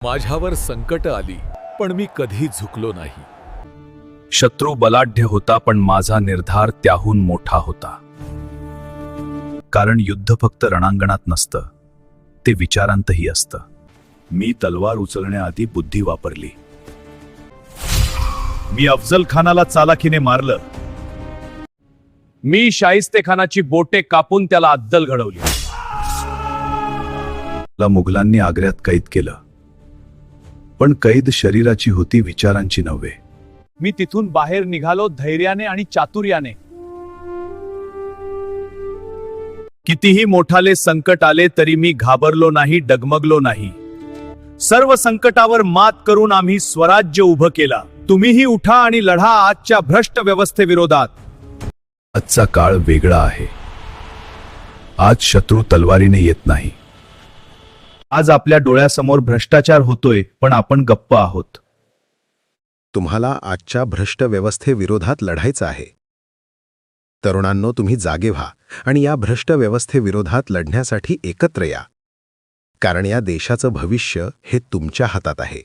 माझ्यावर संकट आली पण मी कधी झुकलो नाही. शत्रू बलाढ्य होता पण माझा निर्धार त्याहून मोठा होता. कारण युद्ध फक्त रणांगणात नसतं, ते विचारांतही असतं. मी तलवार उचलण्याआधी बुद्धी वापरली. मी अफजल खानाला चालाखीने मारलं. मी शाहिस्तेखानाची बोटे कापून त्याला अद्दल घडवली. मुघलांनी आग्र्यात कैद केलं, पण कैद शरीराची होती, विचारांची नव्हे. मी तिथून बाहेर निघालो धैर्याने आणि चातुर्याने. कितीही मोठाले संकट आले तरी मी घाबरलो नाही, डगमगलो नाही. सर्व संकटावर मात करून आम्ही स्वराज्य उभं केला. तुम्हीही उठा आणि लढा आजच्या भ्रष्ट व्यवस्थेविरोधात. आजचा काळ वेगळा आहे. आज शत्रू तलवारीने येत नाही. आज आपल्या डोळ्यासमोर भ्रष्टाचार होतोय, पण आपण गप्प आहोत. तुम्हाला आजच्या भ्रष्ट व्यवस्थेविरोधात लढायचं आहे. तरुणांनो, तुम्ही जागे व्हा आणि या भ्रष्ट व्यवस्थेविरोधात लढण्यासाठी एकत्र या. कारण या देशाचं भविष्य हे तुमच्या हातात आहे.